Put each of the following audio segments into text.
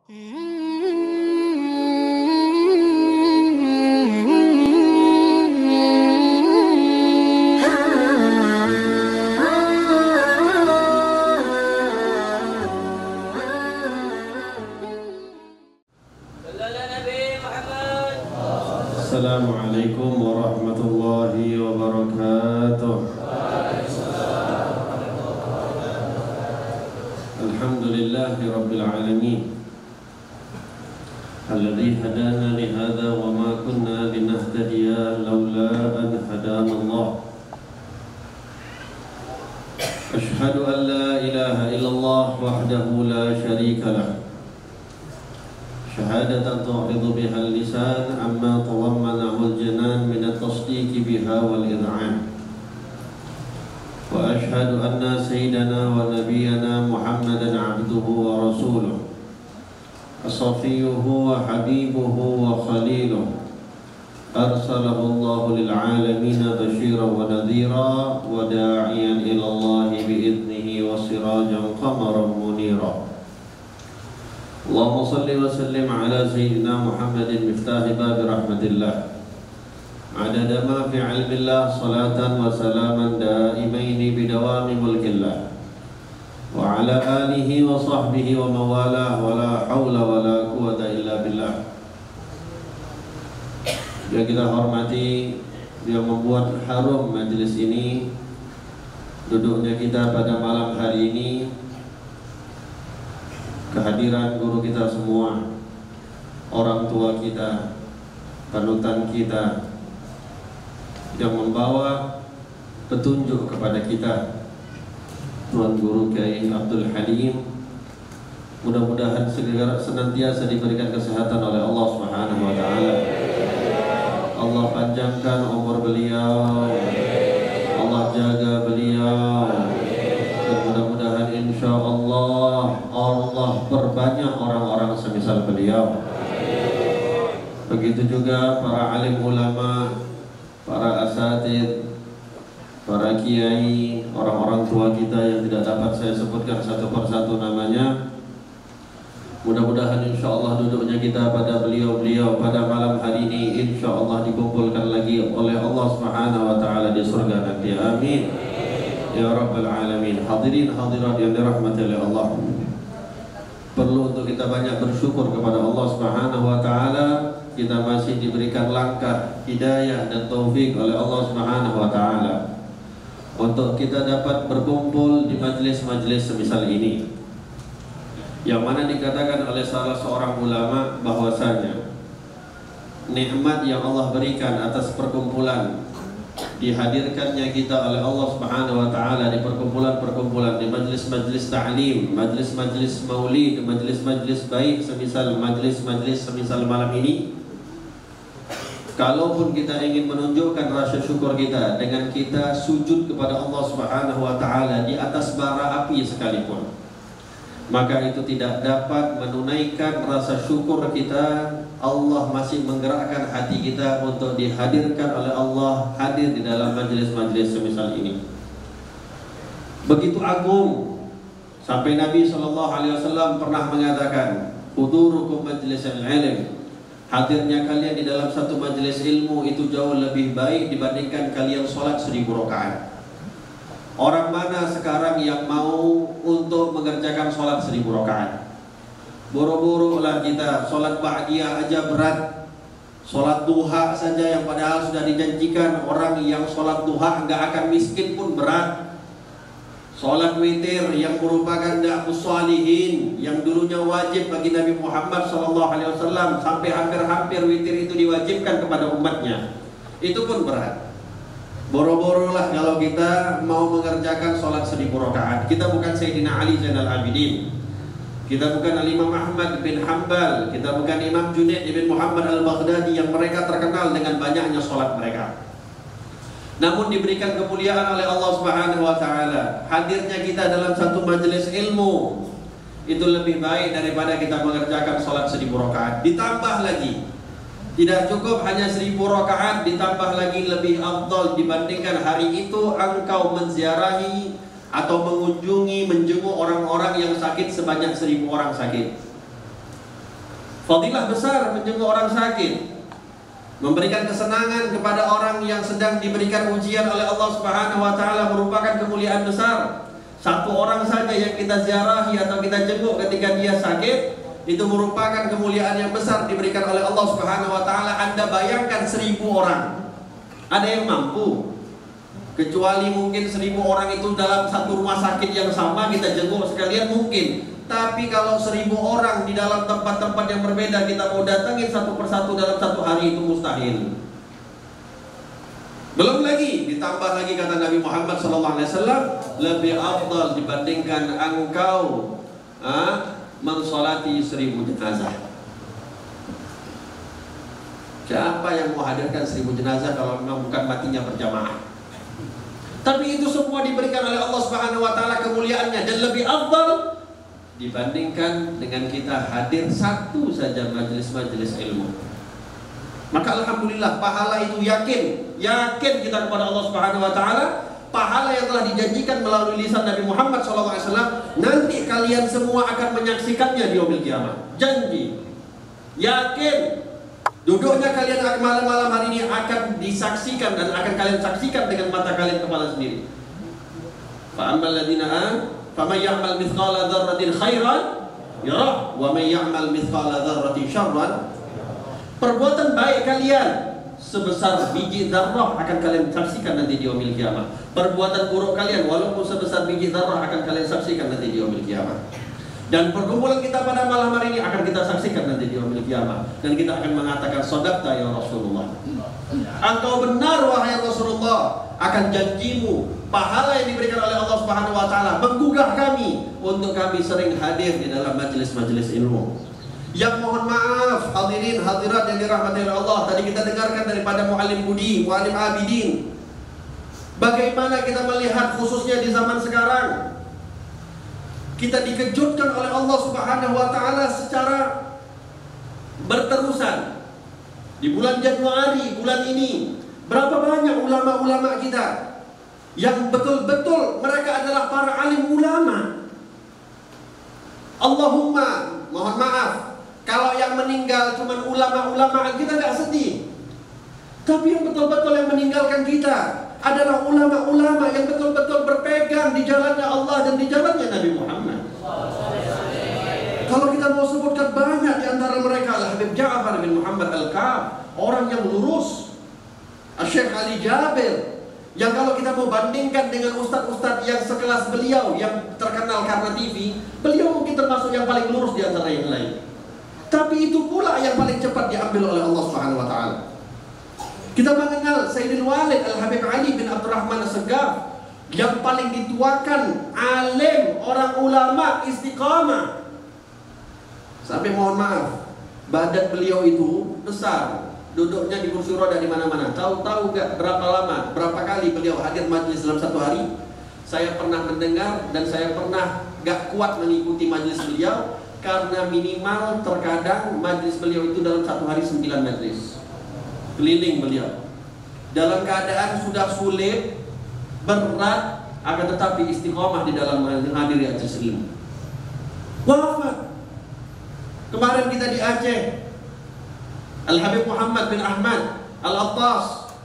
Assalamualaikum warahmatullahi wabarakatuh. Alhamdulillahi rabbil alamin, alladzi hadana li hadza wa ma kunna linahtadiya laula an hadana Allah. Ashhadu an la ilaha illallah wahdahu la syarika lah, syahadatan tu'ridu biha al-lisan amma tawammanahu al-janan min at-tasdiq biha wal-id'an. Wa ashhadu anna sayyidana wa nabiyyana Muhammadan 'abduhu wa rasuluhu, as-safiyyuhu wa habibuhu wa khaliluhu, arsalahu Allahu lil 'alamin bashiran wa nadhira wa da'iyan ila Allah bi idnihi wa sirajan qamaran munira. Allahumma salli wa sallim ala sayyidina Muhammadin miftahi babi rahmatillah, adada ma fi ilmillah, salatan wa salaman daimaini bidawami mulkillah, wa ala alihi wa sahbihi wa mawalah, wa la hawla wa la quwata illa billah. Yang kita hormati, yang membuat harum majlis ini, duduknya kita pada malam hari ini, kehadiran guru kita semua, orang tua kita, panutan kita, yang membawa petunjuk kepada kita, Tuan Guru Kiai Abdul Halim. Mudah-mudahan segera senantiasa diberikan kesehatan oleh Allah Subhanahu wa taala. Allah panjangkan umur beliau, Allah jaga beliau, dan mudah-mudahan insya Allah perbanyak orang-orang semisal beliau. Begitu juga para alim ulama, para asatid, para kiai, orang-orang tua kita yang tidak dapat saya sebutkan satu persatu namanya. Mudah-mudahan insya Allah duduknya kita pada beliau-beliau pada malam hari ini insya Allah dikumpulkan lagi oleh Allah Subhanahu wa taala di surga nanti. Amin ya rabbal alamin. Hadirin hadirat yang dirahmati oleh Allah, perlu untuk kita banyak bersyukur kepada Allah Subhanahu wa taala. Kita masih diberikan langkah hidayah dan taufik oleh Allah Subhanahu wa taala untuk kita dapat berkumpul di majlis-majlis semisal ini, yang mana dikatakan oleh salah seorang ulama bahwasanya nikmat yang Allah berikan atas perkumpulan, dihadirkannya kita oleh Allah Subhanahu wa taala di perkumpulan-perkumpulan, di majlis-majlis ta'lim, majlis-majlis maulid, majlis-majlis baik semisal majlis-majlis semisal malam ini. Kalaupun kita ingin menunjukkan rasa syukur kita dengan kita sujud kepada Allah Subhanahu wa taala di atas bara api sekalipun, maka itu tidak dapat menunaikan rasa syukur kita. Allah masih menggerakkan hati kita untuk dihadirkan oleh Allah, hadir di dalam majlis-majlis semisal ini. Begitu agung, sampai Nabi SAW pernah mengatakan, hudurukum majlisal ilm, hadirnya kalian di dalam satu majlis ilmu itu jauh lebih baik dibandingkan kalian sholat 1000 rakaat. Orang mana sekarang yang mau untuk mengerjakan sholat 1000 rakaat? Boro-boro lah kita, sholat ba'diyah aja berat, sholat duha saja yang padahal sudah dijanjikan orang yang sholat duha nggak akan miskin pun berat. Sholat witir yang merupakan da'us shalihin yang dulunya wajib bagi Nabi Muhammad SAW, sampai hampir-hampir witir itu diwajibkan kepada umatnya, itu pun berat. Boro-boro lah kalau kita mau mengerjakan sholat 1000 rakaat. Kita bukan Sayyidina Ali Zainal Abidin, kita bukan Imam Ahmad bin Hanbal, kita bukan Imam Junaid bin Muhammad al-Baghdadi yang mereka terkenal dengan banyaknya sholat mereka. Namun diberikan kemuliaan oleh Allah Subhanahu wa taala, hadirnya kita dalam satu majelis ilmu itu lebih baik daripada kita mengerjakan sholat 1000 rakaat. Ditambah lagi, tidak cukup hanya 1000 rakaat, ditambah lagi lebih afdal dibandingkan hari itu engkau menziarahi atau mengunjungi, menjenguk orang-orang yang sakit sebanyak 1000 orang sakit. Fadilah besar menjenguk orang sakit, memberikan kesenangan kepada orang yang sedang diberikan ujian oleh Allah Subhanahu wa taala merupakan kemuliaan besar. Satu orang saja yang kita ziarahi atau kita jenguk ketika dia sakit, itu merupakan kemuliaan yang besar diberikan oleh Allah Subhanahu wa taala. Anda bayangkan 1000 orang. Ada yang mampu? Kecuali mungkin 1000 orang itu dalam satu rumah sakit yang sama kita jenguk sekalian mungkin. Tapi kalau 1000 orang di dalam tempat-tempat yang berbeda kita mau datangin satu persatu dalam satu hari itu mustahil. Belum lagi ditambah lagi kata Nabi Muhammad SAW, lebih afdal dibandingkan engkau mensolati 1000 jenazah. Siapa yang mau hadirkan 1000 jenazah kalau memang bukan matinya berjamaah? Tapi itu semua diberikan oleh Allah Subhanahu wa taala kemuliaannya dan lebih afdal dibandingkan dengan kita hadir satu saja majelis-majelis ilmu. Maka alhamdulillah pahala itu yakin kita kepada Allah Subhanahu wa taala, pahala yang telah dijanjikan melalui lisan Nabi Muhammad SAW, nanti kalian semua akan menyaksikannya di yaumil qiyamah. Janji. Yakin. Duduknya kalian malam-malam hari ini akan disaksikan dan akan kalian saksikan dengan mata kalian kepala sendiri. Fa ammal ladzina faman ya'mal mithqala dzarratin khairan yarah wa man ya'mal mithqala dzarratin syarran. Perbuatan baik kalian sebesar biji zarrah akan kalian saksikan nanti di yaumil qiyamah. Perbuatan buruk kalian walaupun sebesar biji zarrah akan kalian saksikan nanti di yaumil qiyamah. Dan perkumpulan kita pada malam hari ini akan kita saksikan nanti di yaumil qiyamah. Dan kita akan mengatakan sadaqta ya Rasulullah. Engkau benar wahai Rasulullah, akan janjimu, pahala yang diberikan oleh Allah Subhanahu wa taala menggugah kami untuk kami sering hadir di dalam majelis-majelis ilmu. Yang mohon maaf hadirin hadirat yang dirahmati oleh Allah, tadi kita dengarkan daripada Muallim Budi, Muallim Abidin, bagaimana kita melihat khususnya di zaman sekarang kita dikejutkan oleh Allah Subhanahu wa taala secara berterusan. Di bulan Januari, bulan ini, berapa banyak ulama-ulama kita yang betul-betul mereka adalah para alim ulama. Allahumma, mohon maaf, kalau yang meninggal cuma ulama-ulama kita nggak sedih. Tapi yang betul-betul yang meninggalkan kita adalah ulama-ulama yang betul-betul berpegang di jalannya Allah dan di jalannya Nabi Muhammad. Kalau kita mau sebutkan banyak di antara mereka, Habib Ja'far bin Muhammad Al-Ka'ab, orang yang lurus. Syekh Ali Jabir, yang kalau kita mau bandingkan dengan ustadz-ustadz yang sekelas beliau yang terkenal karena TV, beliau mungkin termasuk yang paling lurus di antara yang lain. Tapi itu pula yang paling cepat diambil oleh Allah Subhanahu wa taala. Kita mengenal Sayyidul Walid Al-Habib Ali bin Abdurrahman As-Segaf, yang paling dituakan, alim, orang ulama, istiqamah. Sampai mohon maaf, badan beliau itu besar, duduknya di kursi roda di mana-mana. Tahu gak berapa lama, berapa kali beliau hadir majelis dalam satu hari? Saya pernah mendengar dan saya pernah gak kuat mengikuti majelis beliau, karena minimal terkadang majelis beliau itu dalam satu hari 9 majelis. Keliling beliau dalam keadaan sudah sulit, berat, akan tetapi istiqomah di dalam menghadiri majelis ilmu. Wafat. Kemarin kita di Aceh, Al-Habib Muhammad bin Ahmad Al-Attas,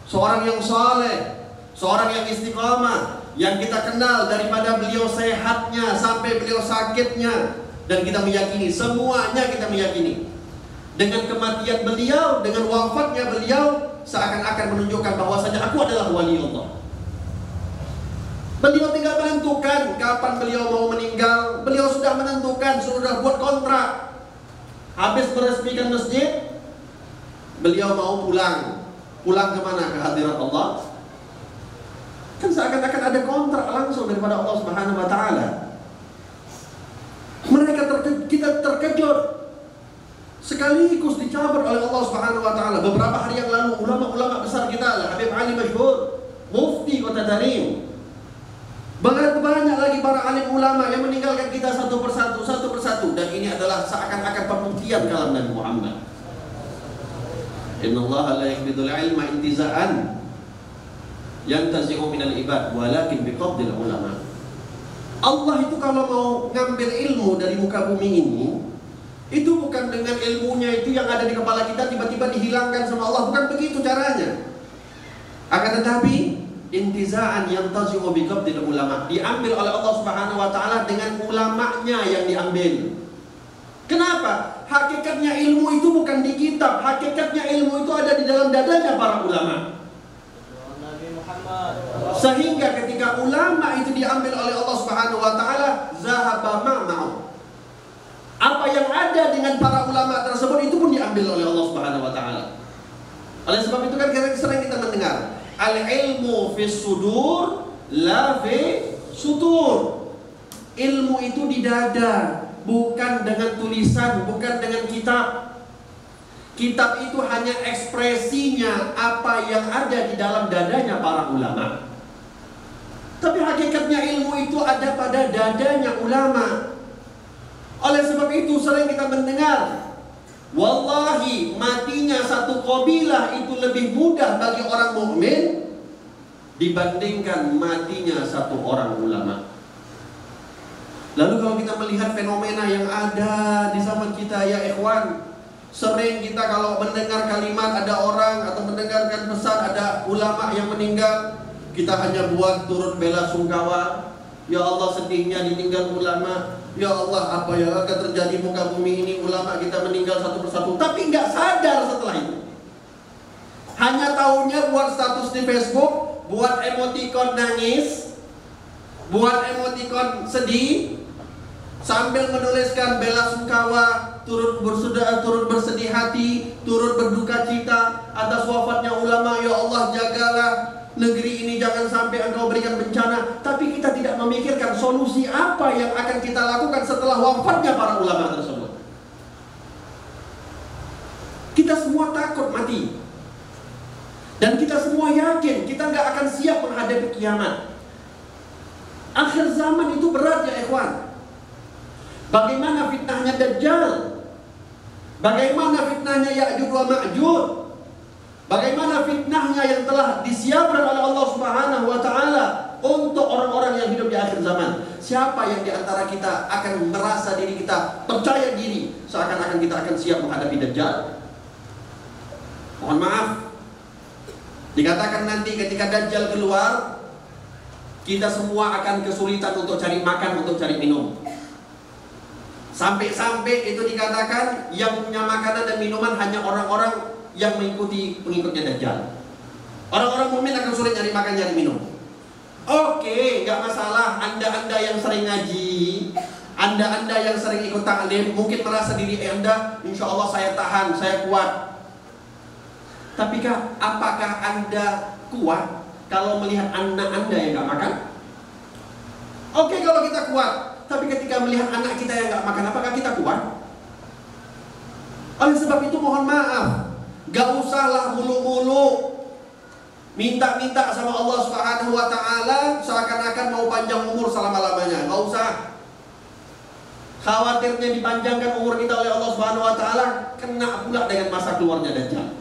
seorang yang saleh, seorang yang istiqamah, yang kita kenal daripada beliau sehatnya sampai beliau sakitnya, dan kita meyakini, semuanya kita meyakini, dengan kematian beliau, dengan wafatnya beliau, seakan-akan menunjukkan bahwasanya aku adalah wali Allah. Beliau tinggal menentukan kapan beliau mau meninggal. Beliau sudah menentukan, sudah buat kontrak. Habis meresmikan masjid, beliau mau pulang. Pulang kemana? Ke hadirat Allah. Kan seakan-akan ada kontrak langsung daripada Allah Subhanahu wa taala. Kita terkejut, sekaligus dicabar oleh Allah Subhanahu wa taala. Beberapa hari yang lalu ulama-ulama besar kita, Habib Ali Masyhur, Mufti Kota Tarim, banyak lagi para alim ulama yang meninggalkan kita satu persatu, dan ini adalah seakan-akan pembuktian kalam Nabi Muhammad. Innallaha la yaqbidul ilma intiza'an yantazi'u minal ibad walakin biqabdil ulama. Allah itu kalau mau ngambil ilmu dari muka bumi ini, itu bukan bukan dengan ilmunya itu yang ada di kepala kita tiba-tiba dihilangkan sama Allah. Bukan begitu caranya. Akan tetapi intiza'an yantazi'u biqabdil ulama, diambil oleh Allah Subhanahu wa taala dengan ulamanya yang diambil. Kenapa? Hakikatnya ilmu itu bukan di kitab, hakikatnya ilmu itu ada di dalam dadanya para ulama. Sehingga ketika ulama itu diambil oleh Allah Subhanahu wa taala, zahaba ma'au. Apa yang ada dengan para ulama tersebut itu pun diambil oleh Allah Subhanahu wa taala. Oleh sebab itu kan sering kita mendengar, al-ilmu fis sudur la fi sutur. Ilmu itu di dada, bukan dengan tulisan, bukan dengan kitab. Kitab itu hanya ekspresinya apa yang ada di dalam dadanya para ulama. Tapi hakikatnya ilmu itu ada pada dadanya ulama. Oleh sebab itu sering kita mendengar, wallahi matinya satu kabilah itu lebih mudah bagi orang mukmin dibandingkan matinya satu orang ulama. Lalu kalau kita melihat fenomena yang ada di zaman kita ya ikhwan, sering kita kalau mendengar kalimat ada orang atau mendengarkan pesan ada ulama yang meninggal, kita hanya buat turut bela sungkawa. Ya Allah, sedihnya ditinggal ulama. Ya Allah, apa yang akan terjadi muka bumi ini, ulama kita meninggal satu persatu. Tapi nggak sadar setelah itu. Hanya tahunya buat status di Facebook, buat emoticon nangis, buat emoticon sedih, sambil menuliskan bela sungkawa, turut bersedih hati, turut berduka cita atas wafatnya ulama. Ya Allah, jagalah negeri ini, jangan sampai engkau berikan bencana. Tapi kita tidak memikirkan solusi apa yang akan kita lakukan setelah wafatnya para ulama tersebut. Kita semua takut mati, dan kita semua yakin kita nggak akan siap menghadapi kiamat. Akhir zaman itu berat ya ikhwan. Bagaimana fitnahnya Dajjal, bagaimana fitnahnya Ya'juj wa Ma'juj, bagaimana fitnahnya yang telah disiapkan oleh Allah Subhanahu wa taala untuk orang-orang yang hidup di akhir zaman. Siapa yang di antara kita akan merasa diri kita percaya diri seakan-akan kita akan siap menghadapi Dajjal? Mohon maaf, dikatakan nanti ketika Dajjal keluar, kita semua akan kesulitan untuk cari makan, untuk cari minum. Sampai-sampai itu dikatakan yang punya makanan dan minuman hanya orang-orang yang mengikuti pengikutnya Dajjal. Orang-orang mukmin akan sulit nyari makan, nyari minum. Oke, nggak masalah. Anda yang sering ngaji, Anda yang sering ikut taklim, mungkin merasa diri Anda, insya Allah saya tahan, saya kuat. Tapi apakah Anda kuat kalau melihat anak Anda yang nggak makan? Oke, kalau kita kuat. Tapi ketika melihat anak kita yang nggak makan, apakah kita kuat? Oleh sebab itu mohon maaf, gak usahlah mulu-mulu minta-minta sama Allah Subhanahu wa taala seakan-akan mau panjang umur selama-lamanya. Gak usah. Khawatirnya dipanjangkan umur kita oleh Allah Subhanahu wa taala, kena pula dengan masa keluarnya Dajjal.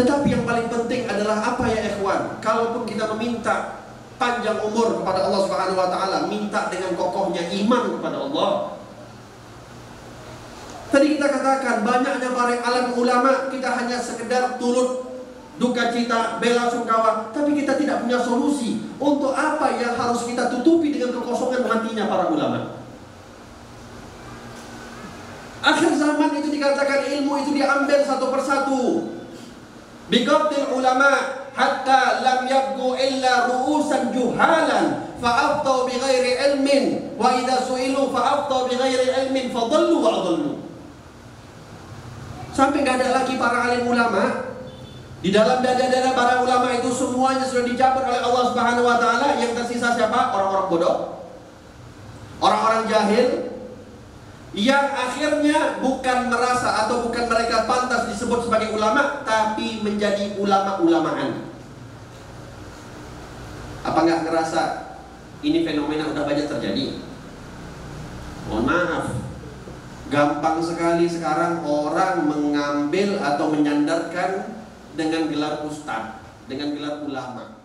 Tetapi yang paling penting adalah apa ya ikhwan? Kalaupun kita meminta panjang umur kepada Allah Subhanahu wa taala, minta dengan kokohnya iman kepada Allah. Tadi kita katakan banyaknya para alim ulama, kita hanya sekedar turut duka cita, bela sungkawa, tapi kita tidak punya solusi untuk apa yang harus kita tutupi dengan kekosongan matinya para ulama. Akhir zaman itu dikatakan ilmu itu diambil satu persatu. Biqabdil ulama hatta lam yabqu illa ru'usan juhalan fa'aftau bighairi ilmin wa idza su'ilu fa'aftau bighairi ilmin fadallu wa adallu. Sampai gak ada lagi para alim ulama. Di dalam dada-dada para ulama itu semuanya sudah dicabut oleh Allah Subhanahu wa taala. Yang tersisa siapa? Orang-orang bodoh, orang-orang jahil, yang akhirnya bukan merasa atau bukan mereka pantas disebut sebagai ulama, tapi menjadi ulama-ulamaan. Apa nggak ngerasa ini fenomena udah banyak terjadi? Mohon maaf, gampang sekali sekarang orang mengambil atau menyandarkan dengan gelar ustadz, dengan gelar ulama.